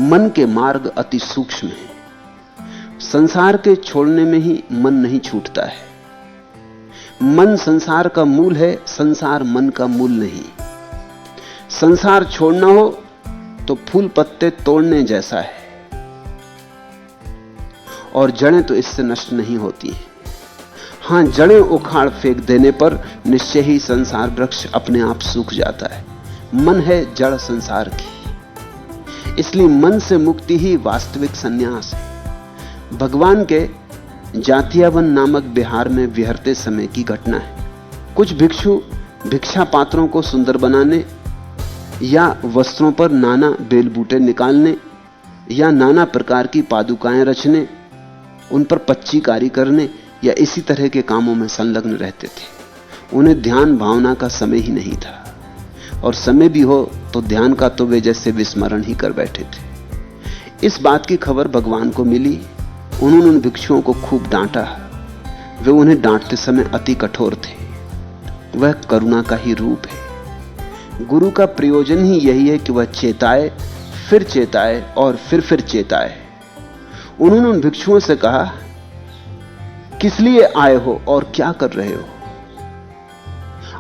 मन के मार्ग अति सूक्ष्म है। संसार के छोड़ने में ही मन नहीं छूटता है। मन संसार का मूल है, संसार मन का मूल नहीं। संसार छोड़ना हो तो फूल पत्ते तोड़ने जैसा है, और जड़ें तो इससे नष्ट नहीं होती हैं। हां, जड़ें उखाड़ फेंक देने पर निश्चय ही संसार वृक्ष अपने आप सूख जाता है। मन है जड़ संसार की, इसलिए मन से मुक्ति ही वास्तविक संन्यास है। भगवान के जातियावन नामक बिहार में विहरते समय की घटना है। कुछ भिक्षु भिक्षा पात्रों को सुंदर बनाने या वस्त्रों पर नाना बेल बूटे निकालने या नाना प्रकार की पादुकाएं रचने, उन पर पच्चीकारी करने या इसी तरह के कामों में संलग्न रहते थे। उन्हें ध्यान भावना का समय ही नहीं था, और समय भी हो तो ध्यान का तो वे जैसे विस्मरण ही कर बैठे थे। इस बात की खबर भगवान को मिली। उन्होंने उन भिक्षुओं को खूब डांटा। वे उन्हें डांटते समय अति कठोर थे। वह करुणा का ही रूप है। गुरु का प्रयोजन ही यही है कि वह चेताए, फिर चेताए और फिर चेताए। उन्होंने उन भिक्षुओं से कहा, किस लिए आए हो और क्या कर रहे हो?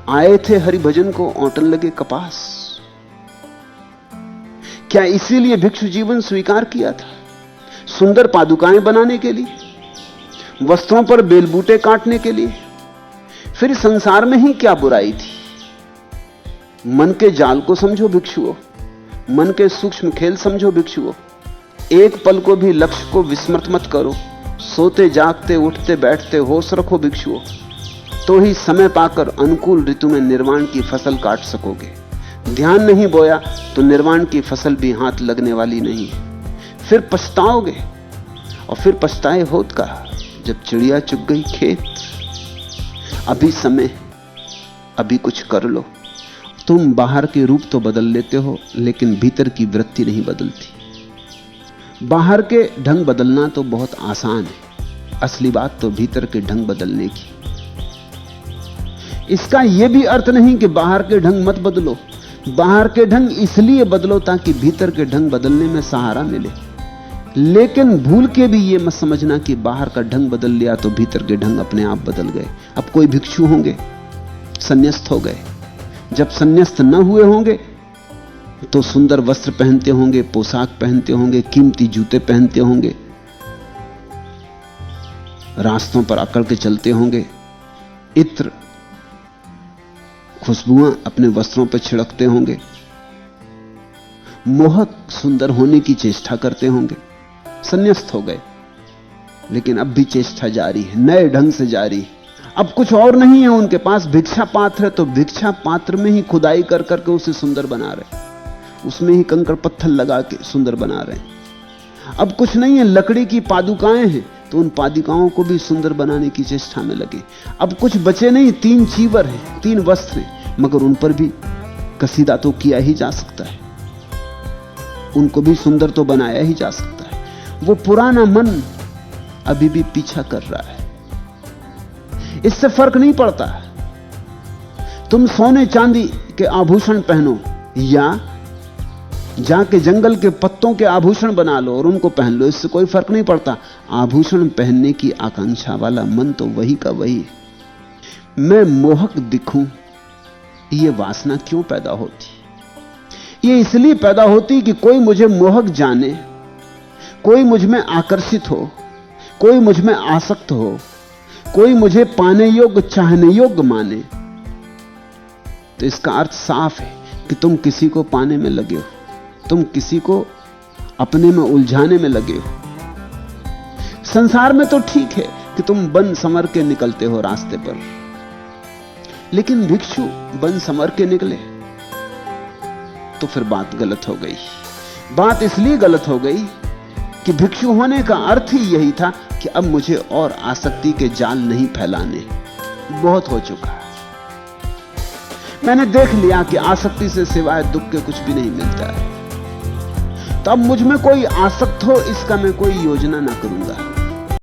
आए थे हरिभजन को औंटन लगे कपास। क्या इसीलिए भिक्षु जीवन स्वीकार किया था? सुंदर पादुकाएं बनाने के लिए, वस्त्रों पर बेलबूटे काटने के लिए? फिर संसार में ही क्या बुराई थी? मन के जाल को समझो भिक्षुओं, मन के सूक्ष्म खेल समझो भिक्षुओं। एक पल को भी लक्ष्य को विस्मृत मत करो। सोते जागते उठते बैठते होश रखो भिक्षुओं, तो ही समय पाकर अनुकूल ऋतु में निर्वाण की फसल काट सकोगे। ध्यान नहीं बोया तो निर्वाण की फसल भी हाथ लगने वाली नहीं। फिर पछताओगे, और फिर पछताए होत का जब चिड़िया चुग गई खेत। अभी समय, अभी कुछ कर लो। तुम बाहर के रूप तो बदल लेते हो, लेकिन भीतर की वृत्ति नहीं बदलती। बाहर के ढंग बदलना तो बहुत आसान है, असली बात तो भीतर के ढंग बदलने की। इसका यह भी अर्थ नहीं कि बाहर के ढंग मत बदलो। बाहर के ढंग इसलिए बदलो ताकि भीतर के ढंग बदलने में सहारा मिले। लेकिन भूल के भी यह मत समझना कि बाहर का ढंग बदल लिया तो भीतर के ढंग अपने आप बदल गए। अब कोई भिक्षु होंगे संन्यास्त हो गए, जब संन्यास्त न हुए होंगे तो सुंदर वस्त्र पहनते होंगे, पोशाक पहनते होंगे, कीमती जूते पहनते होंगे, रास्तों पर अकड़ के चलते होंगे, इत्र खुशबुआं अपने वस्त्रों पर छिड़कते होंगे, मोहक सुंदर होने की चेष्टा करते होंगे। संन्यास्त हो गए, लेकिन अब भी चेष्टा जारी है, नए ढंग से जारी है। अब कुछ और नहीं है उनके पास, भिक्षा पात्र है तो भिक्षा पात्र में ही खुदाई कर करके उसे सुंदर बना रहे, उसमें ही कंकड़ पत्थर लगा के सुंदर बना रहे हैं। अब कुछ नहीं है, लकड़ी की पादुकाएं हैं तो उन पादुकाओं को भी सुंदर बनाने की चेष्टा में लगे। अब कुछ बचे नहीं, 3 चीवर हैं, 3 वस्त्र हैं, मगर उन पर भी कसीदा तो किया ही जा सकता है, उनको भी सुंदर तो बनाया ही जा सकता है। वो पुराना मन अभी भी पीछा कर रहा है। इससे फर्क नहीं पड़ता तुम सोने चांदी के आभूषण पहनो या जाके जंगल के पत्तों के आभूषण बना लो और उनको पहन लो, इससे कोई फर्क नहीं पड़ता। आभूषण पहनने की आकांक्षा वाला मन तो वही का वही है। मैं मोहक दिखूं, ये वासना क्यों पैदा होती? ये इसलिए पैदा होती कि कोई मुझे मोहक जाने, कोई मुझ में आकर्षित हो, कोई मुझ में आसक्त हो, कोई मुझे पाने योग्य चाहने योग्य माने। तो इसका अर्थ साफ है कि तुम किसी को पाने में लगे हो, तुम किसी को अपने में उलझाने में लगे हो। संसार में तो ठीक है कि तुम बन संवर के निकलते हो रास्ते पर, लेकिन भिक्षु बन संवर के निकले तो फिर बात गलत हो गई। बात इसलिए गलत हो गई कि भिक्षु होने का अर्थ ही यही था कि अब मुझे और आसक्ति के जाल नहीं फैलाने, बहुत हो चुका। मैंने देख लिया कि आसक्ति से सिवाय दुख के कुछ भी नहीं मिलता है। तब मुझ में कोई आसक्त हो इसका मैं कोई योजना ना करूंगा।